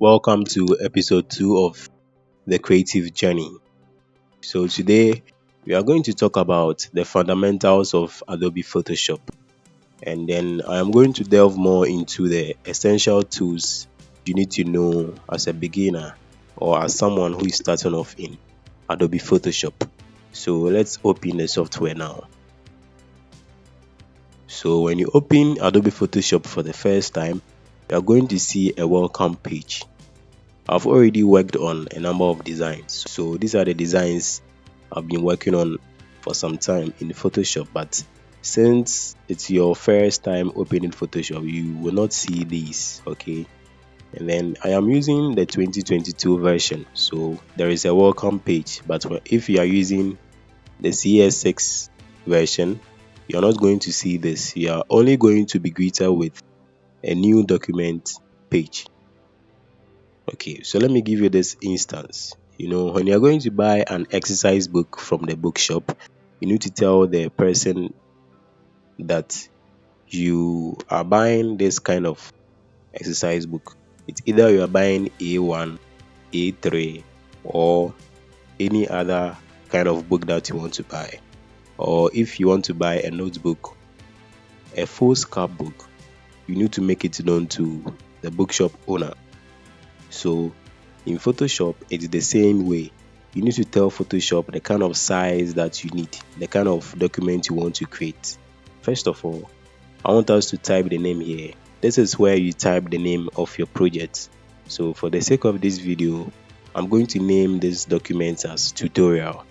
Welcome to episode 2 of the creative journey. So, today we are going to talk about the fundamentals of Adobe Photoshop, and then I am going to delve more into the essential tools you need to know as a beginner or as someone who is starting off in Adobe Photoshop. So, let's open the software now. So, when you open Adobe Photoshop for the first time, you are going to see a welcome page. I've already worked on a number of designs, so these are the designs I've been working on for some time in Photoshop. But since it's your first time opening Photoshop, you will not see these, okay? And then I am using the 2022 version, so there is a welcome page. But if you are using the CS6 version, you are not going to see this. You are only going to be greeted with a new document page. Okay, so let me give you this instance. When you're going to buy an exercise book from the bookshop, you need to tell the person that you are buying this kind of exercise book. It's either you are buying A1, A3, or any other kind of book that you want to buy. Or if you want to buy a notebook, a full scrapbook, you need to make it known to the bookshop owner. So in Photoshop, it's the same way. You need to tell Photoshop the kind of size that you need, the kind of document you want to create. First of all, I want us to type the name here. This is where you type the name of your project. So for the sake of this video, I'm going to name this document as tutorial.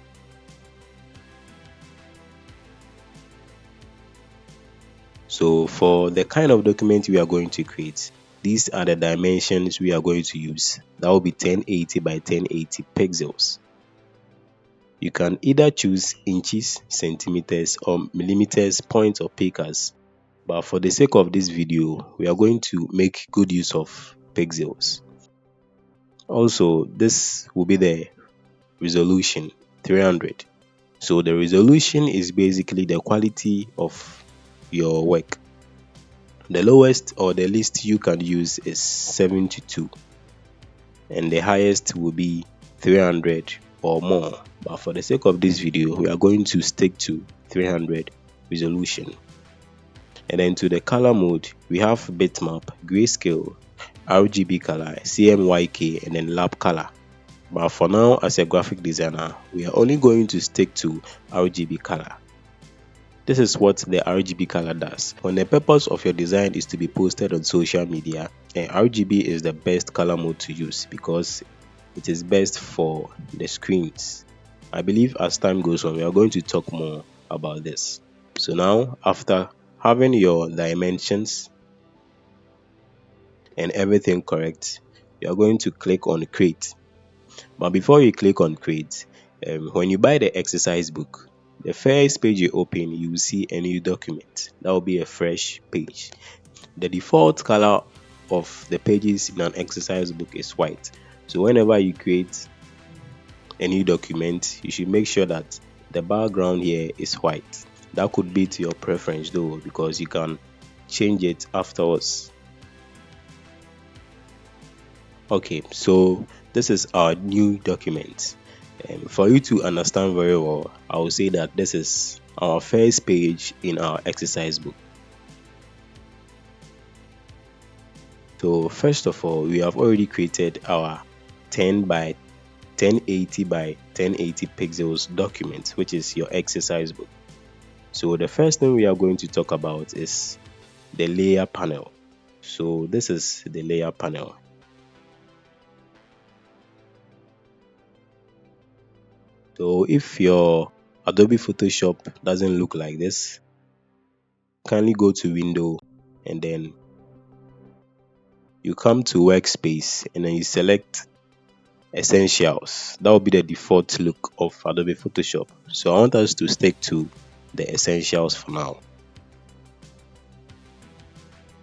So for the kind of document we are going to create, these are the dimensions we are going to use. That will be 1080 by 1080 pixels. You can either choose inches, centimeters, or millimeters, points, or pickers. But for the sake of this video, we are going to make good use of pixels. Also, this will be the resolution, 300. So the resolution is basically the quality of your work. The lowest or the least you can use is 72, and the highest will be 300 or more. But for the sake of this video, we are going to stick to 300 resolution. And then to the color mode, we have bitmap, grayscale, RGB color, CMYK, and then lab color. But for now, as a graphic designer, we are only going to stick to RGB color. This is what the RGB color does. When the purpose of your design is to be posted on social media, RGB is the best color mode to use because it is best for the screens. I believe as time goes on, we are going to talk more about this. So now, after having your dimensions and everything correct, you are going to click on create. But before you click on create, when you buy the exercise book, the first page you open, you will see a new document. That will be a fresh page. The default color of the pages in an exercise book is white. So whenever you create a new document, you should make sure that the background here is white. That could be to your preference though, because you can change it afterwards. Okay, so this is our new document. For you to understand very well, I will say that this is our first page in our exercise book. So first of all, we have already created our 10 by 1080 by 1080 pixels document, which is your exercise book. So the first thing we are going to talk about is the layer panel. So this is the layer panel. So if your Adobe Photoshop doesn't look like this, kindly go to Window and then you come to Workspace and then you select Essentials. That will be the default look of Adobe Photoshop. So I want us to stick to the Essentials for now.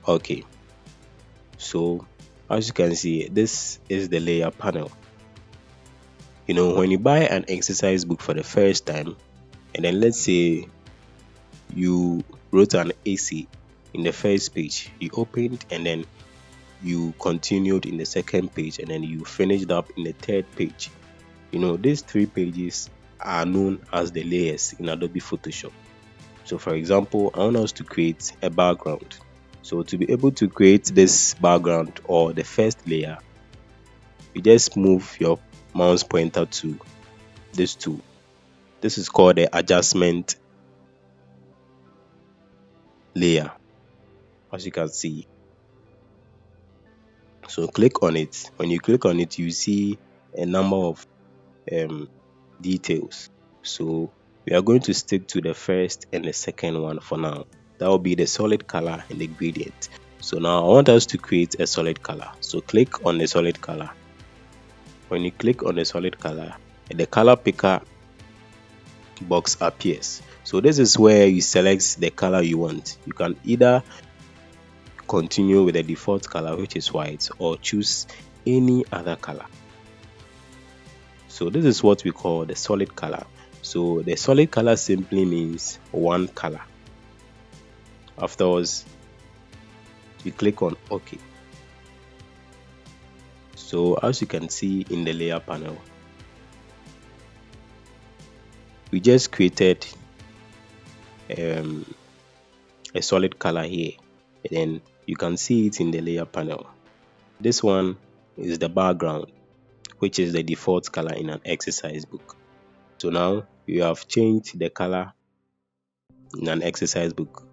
Okay, so as you can see, this is the layer panel. When you buy an exercise book for the first time, and then let's say you wrote an essay in the first page, you opened and then you continued in the second page, and then you finished up in the third page. These three pages are known as the layers in Adobe Photoshop. So for example, I want us to create a background. So to be able to create this background or the first layer, you just move your mouse pointer to this tool. This is called the adjustment layer, as you can see. So click on it. When you click on it, you see a number of um, details. So we are going to stick to the first and the second one for now. That will be the solid color and the gradient. So now I want us to create a solid color. So click on the solid color. When you click on the solid color, the color picker box appears. So this is where you select the color you want. You can either continue with the default color, which is white, or choose any other color. So this is what we call the solid color. So the solid color simply means one color. Afterwards, you click on OK. So as you can see in the layer panel, we just created a solid color here, and then you can see it in the layer panel. This one is the background, which is the default color in an exercise book. So now you have changed the color in an exercise book.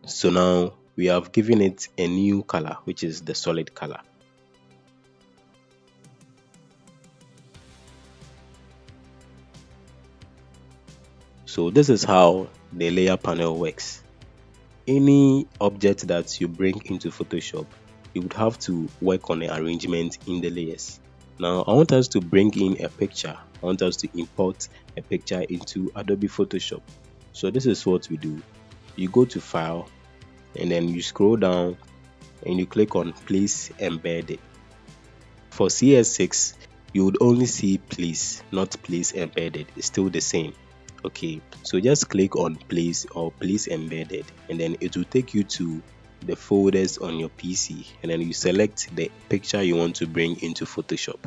So now we have given it a new color, which is the solid color. So this is how the layer panel works. Any object that you bring into Photoshop, you would have to work on the arrangement in the layers. Now I want us to bring in a picture. I want us to import a picture into Adobe Photoshop. So this is what we do. You go to File, and then you scroll down and you click on Place Embedded. For CS6, you would only see Place, not Place Embedded. It's still the same. Okay, so just click on Place or Place Embedded, and then it will take you to the folders on your PC, and then you select the picture you want to bring into Photoshop.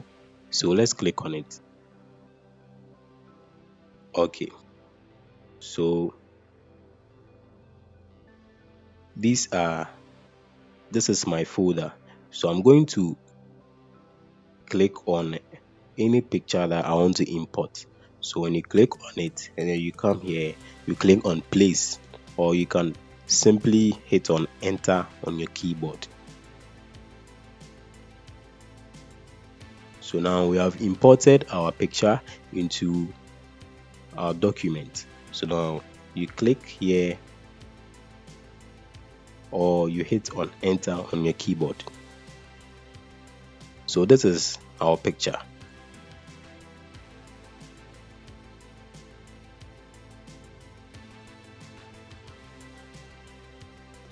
So let's click on it. Okay, so this is my folder. So I'm going to click on any picture that I want to import. So when you click on it, and then you come here, you click on Place, or you can simply hit on Enter on your keyboard. So now we have imported our picture into our document. So now you click here, or you hit on Enter on your keyboard. So this is our picture.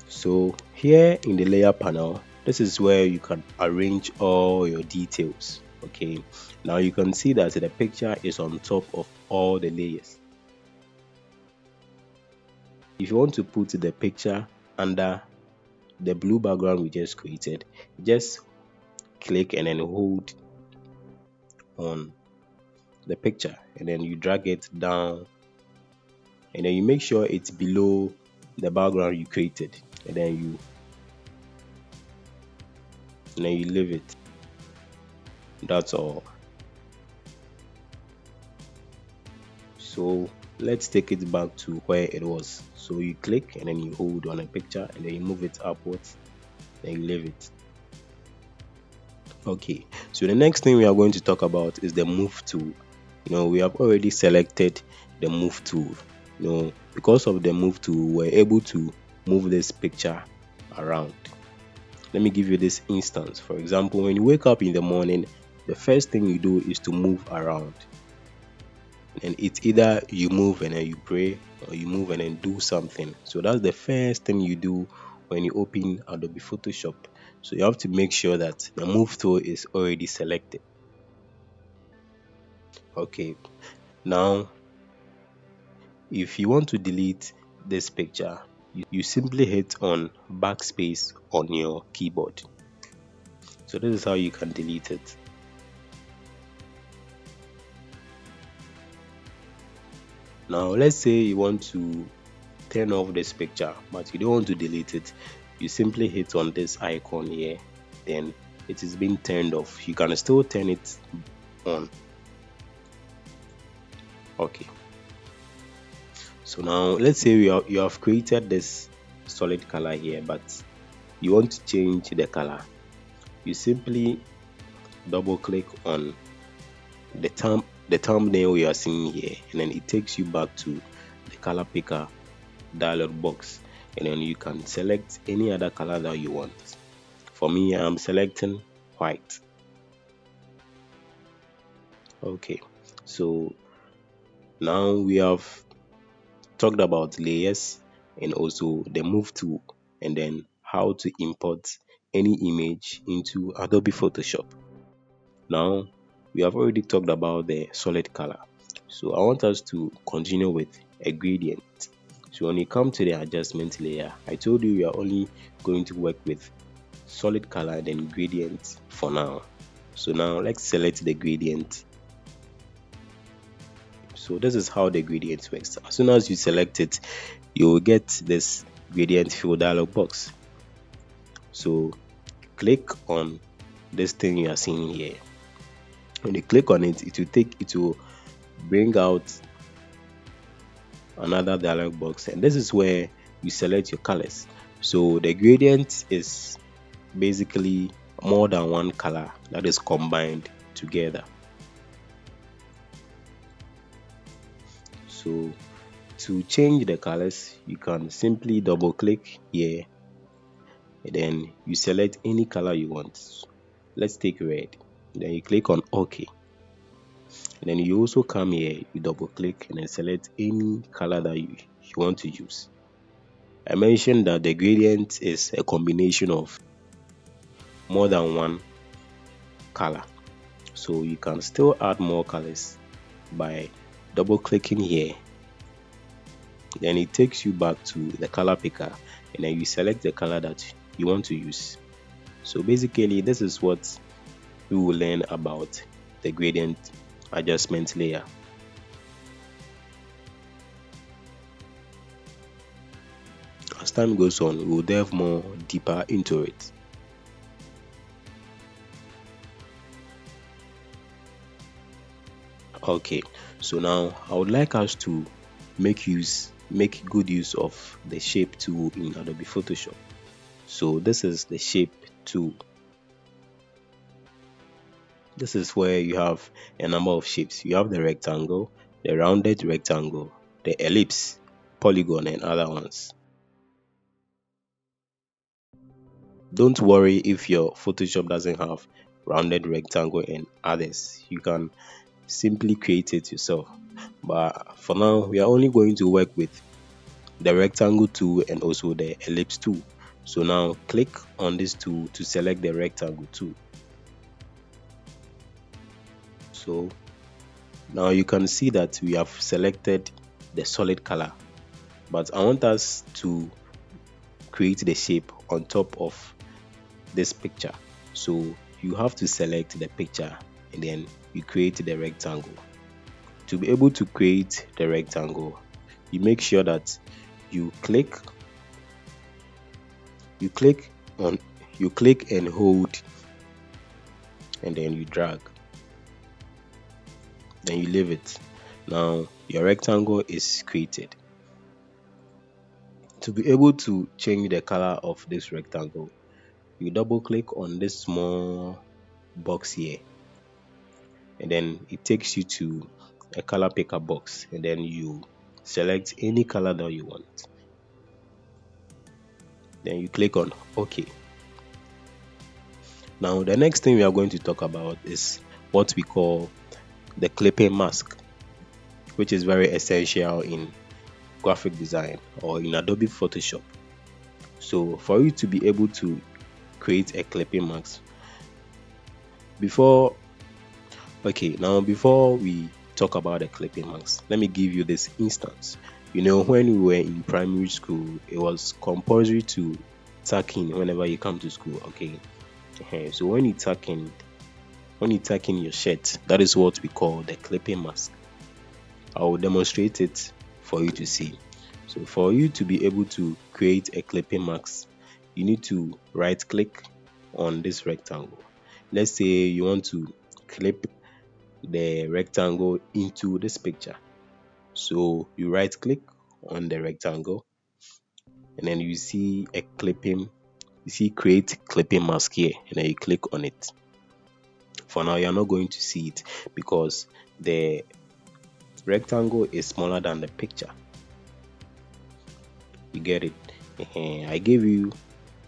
So here in the layer panel, this is where you can arrange all your details. Okay, now you can see that the picture is on top of all the layers. If you want to put the picture under the blue background we just created, just click and then hold on the picture, and then you drag it down, and then you make sure it's below the background you created, and then you leave it. That's all. So let's take it back to where it was. So you click and then you hold on a picture, and then you move it upwards, then you leave it. Okay, so the next thing we are going to talk about is the move tool. We have already selected the move tool. Because of the move tool, we're able to move this picture around. Let me give you this instance. For example, when you wake up in the morning, the first thing you do is to move around. And it's either you move and then you pray, or you move and then do something. So that's the first thing you do when you open Adobe Photoshop. So you have to make sure that the move tool is already selected. Okay, now if you want to delete this picture, you simply hit on backspace on your keyboard. So this is how you can delete it. Now let's say you want to turn off this picture but you don't want to delete it. You simply hit on this icon here, then it is being turned off. You can still turn it on. Okay, so now let's say you have created this solid color here, but you want to change the color. You simply double click on the thumbnail you are seeing here, and then it takes you back to the color picker dialog box, and then you can select any other color that you want. For me, I'm selecting white. Okay, so now we have talked about layers and also the move tool, and then how to import any image into Adobe Photoshop. Now we have already talked about the solid color, so I want us to continue with a gradient. So when you come to the adjustment layer, I told you we are only going to work with solid color and then gradient for now. So now let's select the gradient. So this is how the gradient works. As soon as you select it, you will get this gradient fill dialog box. So click on this thing you are seeing here. When you click on it, it will bring out another dialog box, and this is where you select your colors. So the gradient is basically more than one color that is combined together. So to change the colors, you can simply double click here, and then you select any color you want. Let's take red. Then you click on OK. And then you also come here, you double click and then select any color that you want to use. I mentioned that the gradient is a combination of more than one color, so you can still add more colors by double clicking here. Then it takes you back to the color picker, and then you select the color that you want to use. So basically this is what we will learn about the gradient adjustment layer. As time goes on, we will delve more deeper into it. Okay, so now I would like us to make good use of the shape tool in Adobe Photoshop. So this is the shape tool. This is where you have a number of shapes. You have the rectangle, the rounded rectangle, the ellipse, polygon, and other ones. Don't worry if your Photoshop doesn't have rounded rectangle and others. You can simply create it yourself. But for now, we are only going to work with the rectangle tool and also the ellipse tool. So now click on this tool to select the rectangle tool. So now you can see that we have selected the solid color, but I want us to create the shape on top of this picture. So you have to select the picture and then you create the rectangle. To be able to create the rectangle, you make sure that you click and hold, and then you drag, then you leave it. Now your rectangle is created. To be able to change the color of this rectangle, you double click on this small box here, and then it takes you to a color picker box, and then you select any color that you want. Then you click on OK. Now the next thing we are going to talk about is what we call the clipping mask, which is very essential in graphic design or in Adobe Photoshop. So for you to be able to create a clipping mask, before we talk about the clipping mask, let me give you this instance. When we were in primary school, it was compulsory to tuck in whenever you come to school. Okay. So when you tuck in your shirt, that is what we call the clipping mask. I will demonstrate it for you to see. So for you to be able to create a clipping mask, you need to right click on this rectangle. Let's say you want to clip the rectangle into this picture. So you right click on the rectangle, and then you see create clipping mask here, and then you click on it. For now, you're not going to see it because the rectangle is smaller than the picture. You get it? I gave you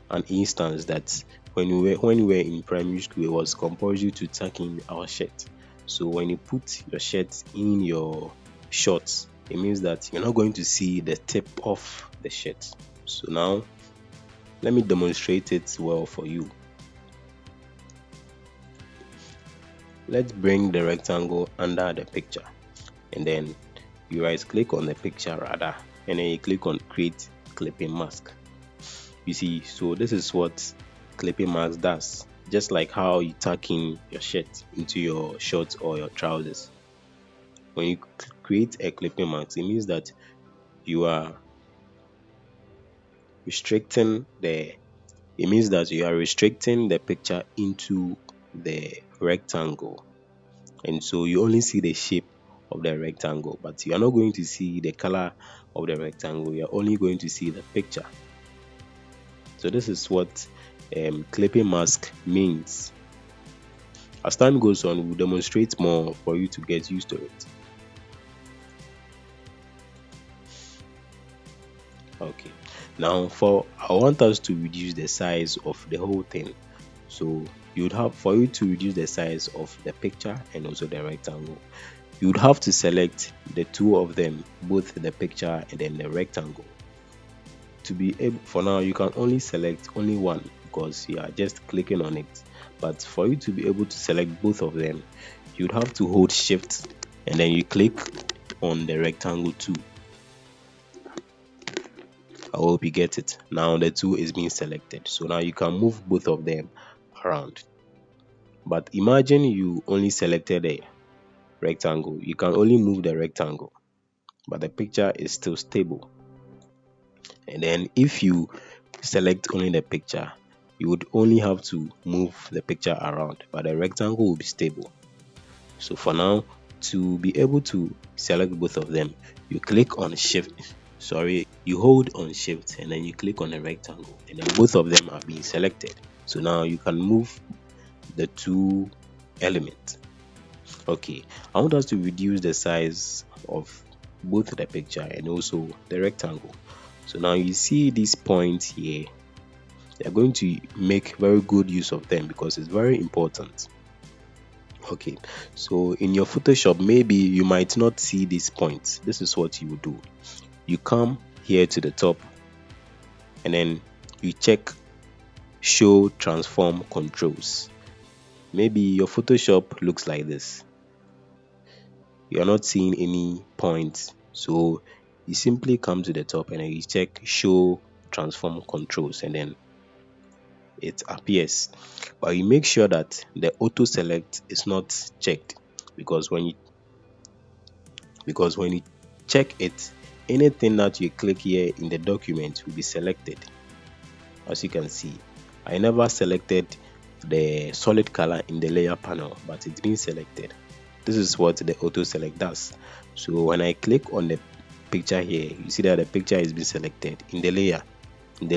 an instance that when we were in primary school, it was compulsory to tuck in our shirt. So when you put your shirt in your shorts, it means that you're not going to see the tip of the shirt. So now let me demonstrate it well for you. Let's bring the rectangle under the picture, and then you right click on the picture rather, and then you click on create clipping mask. You see, so this is what clipping mask does. Just like how you tuck in your shirt into your shorts or your trousers. When you create a clipping mask, it means that you are restricting the picture into the rectangle, and so you only see the shape of the rectangle, but you are not going to see the color of the rectangle. You are only going to see the picture. So this is what clipping mask means. As time goes on, we'll demonstrate more for you to get used to it. Okay. Now, I want us to reduce the size of the whole thing. So for you to reduce the size of the picture and also the rectangle, you would have to select the two of them, both the picture and then the rectangle. For now, you can only select only one because you are just clicking on it. But for you to be able to select both of them, you'd have to hold shift and then you click on the rectangle too. I hope you get it. Now the two is being selected. So now you can move both of them around. But imagine you only selected a rectangle. You can only move the rectangle, but the picture is still stable. And then if you select only the picture, you would only have to move the picture around, but the rectangle will be stable. So for now, to be able to select both of them, you click on you hold on shift and then you click on the rectangle, and then both of them are being selected. So now you can move the two elements. Okay, I want us to reduce the size of both the picture and also the rectangle. So now you see these points here. They're going to make very good use of them because it's very important. Okay, so in your Photoshop, maybe you might not see these points. This is what you will do. You come here to the top and then you check show transform controls. Maybe your Photoshop looks like this. You're not seeing any points, so you simply come to the top and then you check show transform controls, and then it appears. But you make sure that the auto select is not checked, because when you check it, anything that you click here in the document will be selected. As you can see, I never selected the solid color in the layer panel, but it's been selected. This is what the auto select does. So when I click on the picture here, you see that the picture is being selected in the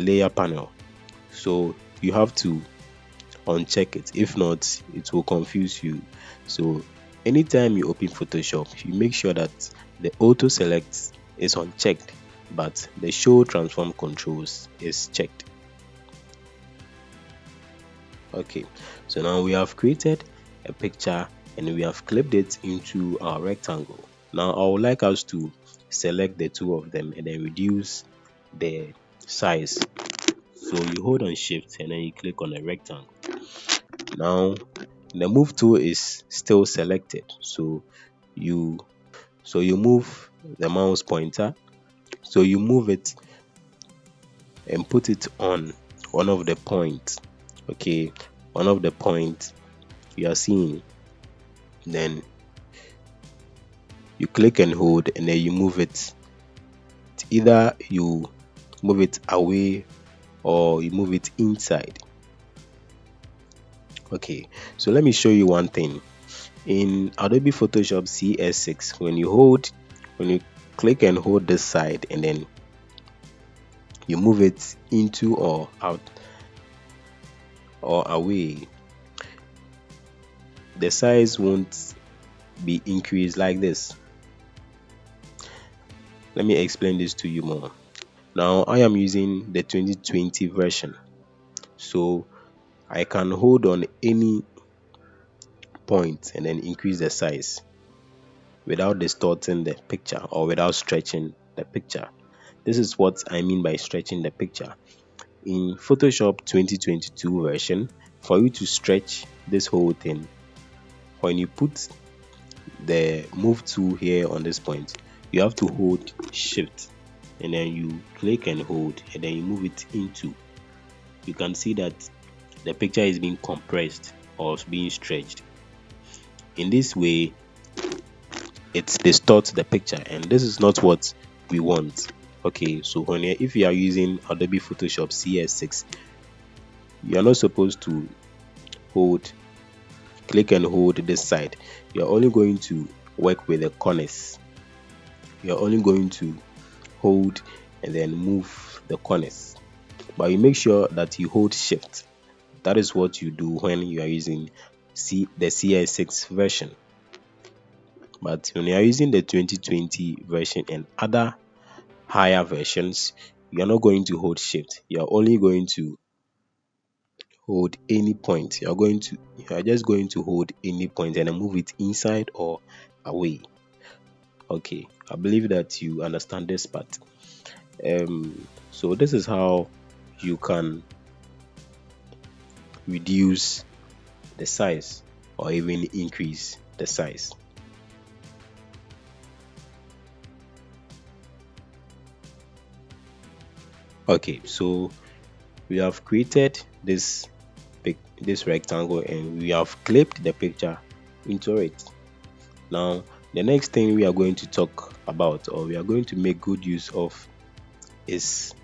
layer panel. So you have to uncheck it. If not, it will confuse you. So anytime you open Photoshop, you make sure that the auto select is unchecked, but the show transform controls is checked. Okay, so now we have created a picture and we have clipped it into our rectangle. Now I would like us to select the two of them and then reduce the size. So you hold on shift and then you click on the rectangle. Now the move tool is still selected, so you move the mouse pointer So you move it and put it on one of the points. Okay, one of the points you are seeing. Then you click and hold, and then you move it. Either you move it away or you move it inside. Okay, so let me show you one thing. In Adobe Photoshop CS6, when you click and hold this side, and then you move it into or out or away, the size won't be increased like this. Let me explain this to you more. Now I am using the 2020 version, so I can hold on any point and then increase the size without distorting the picture or without stretching the picture. This is what I mean by stretching the picture. In Photoshop 2022 version, for you to stretch this whole thing, when you put the move tool here on this point, you have to hold shift and then you click and hold, and then you move it into. You can see that the picture is being compressed or being stretched. In this way, it distorts the picture, and this is not what we want. Okay, so if you are using Adobe Photoshop CS6, you are not supposed to click and hold this side. You're only going to work with the corners. You're only going to hold and then move the corners, but you make sure that you hold shift. That is what you do when you are using the CS6 version. But when you are using the 2020 version and other higher versions, you are not going to hold shift. You are only going to hold any point. You are just going to hold any point and then move it inside or away. Okay, I believe that you understand this part. So this is how you can reduce the size or even increase the size. Okay, so we have created this rectangle and we have clipped the picture into it. Now the next thing we are going to talk about, or we are going to make good use of, is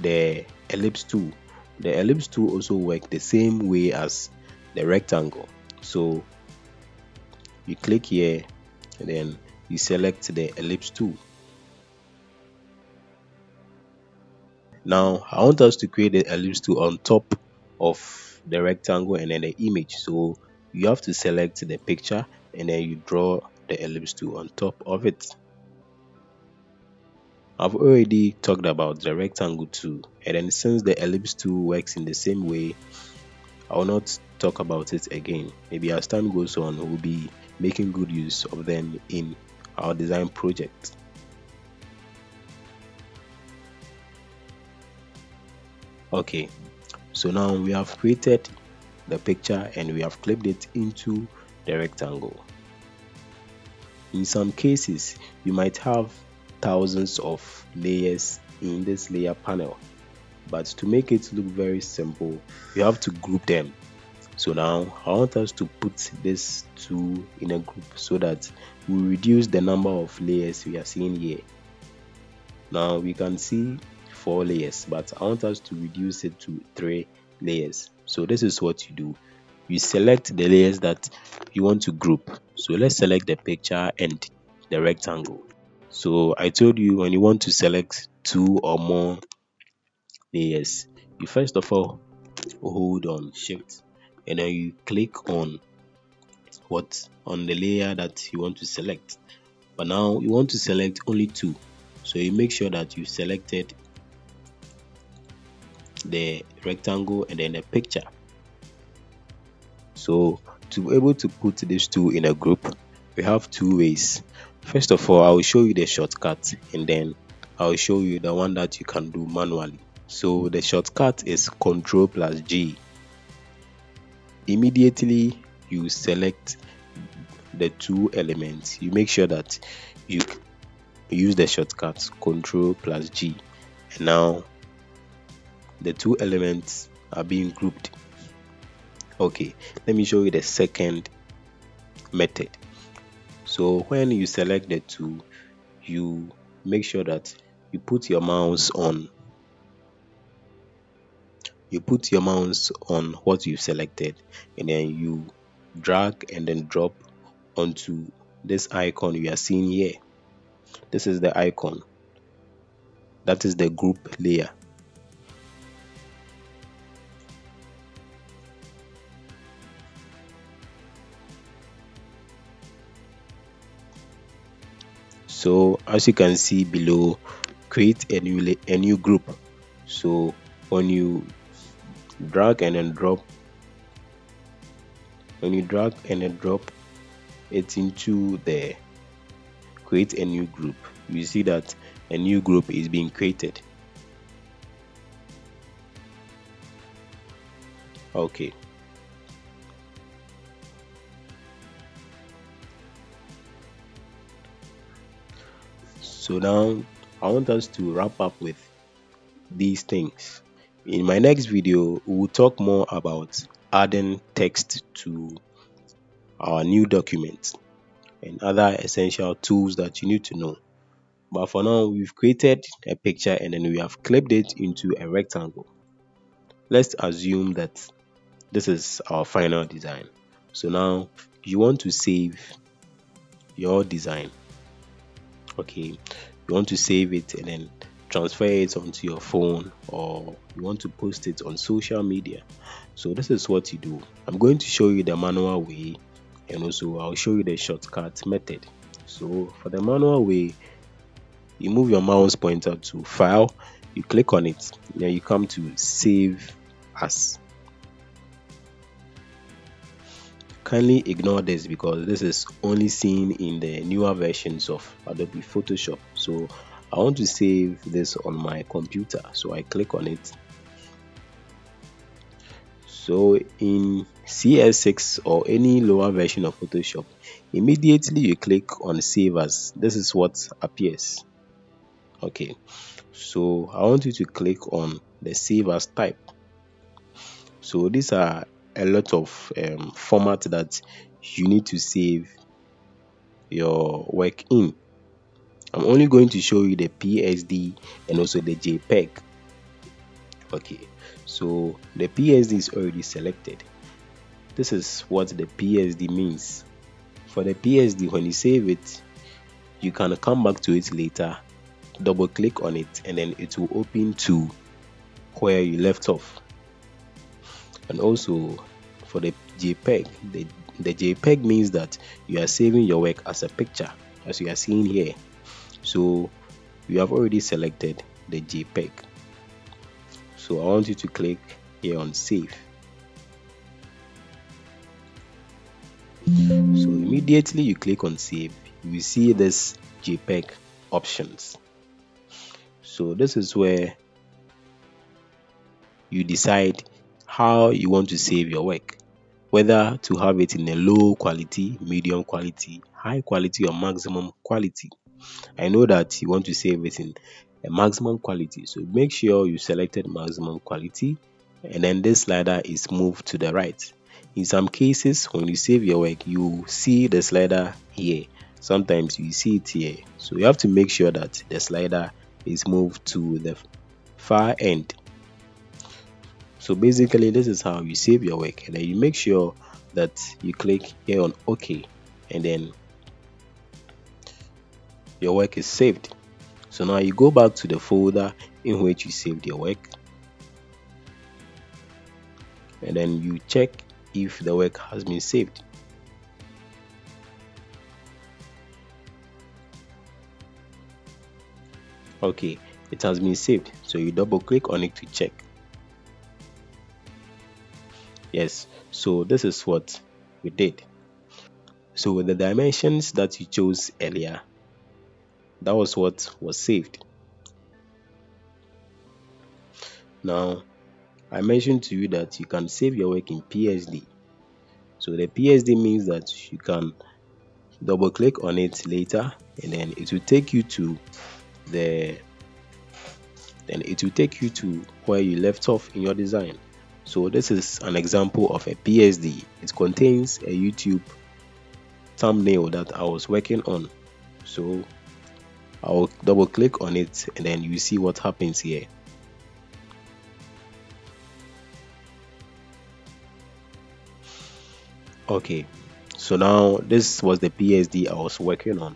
the ellipse tool. The ellipse tool also works the same way as the rectangle. So you click here and then you select the ellipse tool. Now I want us to create the ellipse tool on top of the rectangle and then the image. So you have to select the picture and then you draw the ellipse tool on top of it. I've already talked about the rectangle tool, and then since the ellipse tool works in the same way, I will not talk about it again. Maybe as time goes on, we'll be making good use of them in our design project. Okay, so now we have created the picture and we have clipped it into the rectangle. In some cases, you might have thousands of layers in this layer panel, but to make it look very simple, you have to group them. So now I want us to put this two in a group so that we reduce the number of layers we are seeing here. Now we can see 4 layers, but I want us to reduce it to 3 layers. So this is what you do. You select the layers that you want to group. So let's select the picture and the rectangle. So I told you, when you want to select 2 or more layers, you first of all hold on shift and then you click on the layer that you want to select. But now you want to select only 2, so you make sure that you selected the rectangle and then the picture. So to be able to put these two in a group, we have 2 ways. First of all, I will show you the shortcut and then I will show you the one that you can do manually. So the shortcut is Ctrl+G. Immediately you select the 2 elements, you make sure that you use the shortcut Control plus G, and now the two elements are being grouped. Okay, let me show you the second method. So when you select the two, you make sure that you put your mouse on what you've selected, and then you drag and then drop onto this icon you are seeing here. This is the icon, that is the group layer. So as you can see below, create a new group. So when you drag and then drop it into the create a new group, you see that a new group is being created. Okay, so now I want us to wrap up with these things. In my next video, we will talk more about adding text to our new document and other essential tools that you need to know. But for now, we've created a picture and then we have clipped it into a rectangle. Let's assume that this is our final design. So now you want to save your design. Okay, you want to save it and then transfer it onto your phone, or you want to post it on social media. So this is what you do. I'm going to show you the manual way, and also I'll show you the shortcut method. So for the manual way, you move your mouse pointer to file, you click on it, then you come to save as. Kindly ignore this because this is only seen in the newer versions of Adobe Photoshop. So I want to save this on my computer, so I click on it. So in CS6 or any lower version of Photoshop, immediately you click on save as. This is what appears. Okay, so I want you to click on the save as type. So these are a lot of format that you need to save your work in. I'm only going to show you the PSD and also the JPEG. Okay, so the PSD is already selected. This is what the PSD means. For the PSD, when you save it, you can come back to it later, double click on it, and then it will open to where you left off. And also for the JPEG, the JPEG means that you are saving your work as a picture, as you are seeing here. So you have already selected the JPEG. So I want you to click here on save. So immediately you click on save, you will see this JPEG options. So this is where you decide how you want to save your work, whether to have it in a low quality, medium quality, high quality, or maximum quality. I know that you want to save it in a maximum quality, so make sure you selected maximum quality, and then this slider is moved to the right. In some cases, when you save your work, you see the slider here. Sometimes you see it here, so you have to make sure that the slider is moved to the far end. So basically, this is how you save your work, and then you make sure that you click here on OK, and then your work is saved. So now you go back to the folder in which you saved your work, and then you check if the work has been saved. Okay, it has been saved, so you double click on it to check. Yes, so this is what we did. So with the dimensions that you chose earlier, that was what was saved. Now I mentioned to you that you can save your work in PSD. So the PSD means that you can double click on it later, and then it will take you to the where you left off in your design. So this is an example of a PSD. It contains a YouTube thumbnail that I was working on. So I'll double click on it, and then you see what happens here. Okay, so now this was the PSD I was working on.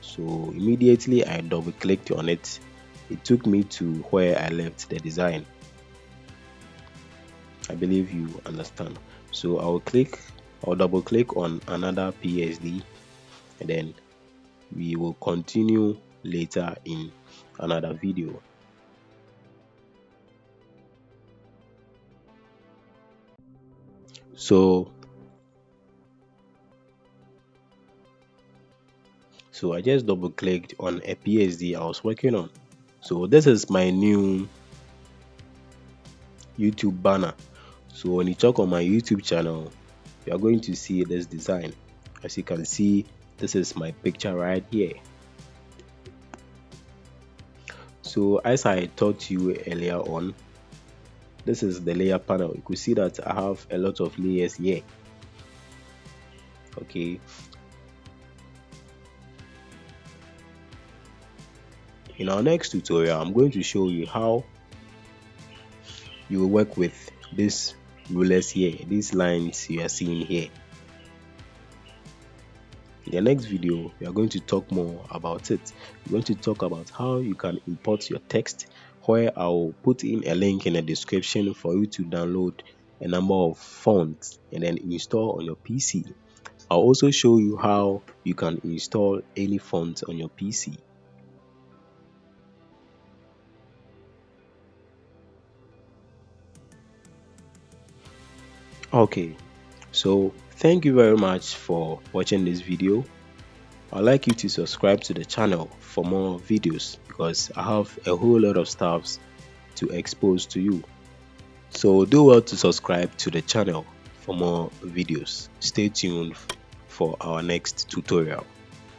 So immediately I double clicked on it. It took me to where I left the design. I believe you understand. So I'll double click on another PSD, and then we will continue later in another video. So I just double clicked on a PSD I was working on. So this is my new YouTube banner. So when you check on my YouTube channel, you are going to see this design. As you can see, this is my picture right here. So as I taught you earlier on, this is the layer panel. You could see that I have a lot of layers here. Okay, in our next tutorial, I'm going to show you how you will work with these rulers here, these lines you are seeing here. In the next video, we are going to talk more about it. We're going to talk about how you can import your text, where I'll put in a link in the description for you to download a number of fonts and then install on your PC. I'll also show you how you can install any font on your PC. Okay, so thank you very much for watching this video. I'd like you to subscribe to the channel for more videos because I have a whole lot of stuffs to expose to you. So do well to subscribe to the channel for more videos. Stay tuned for our next tutorial.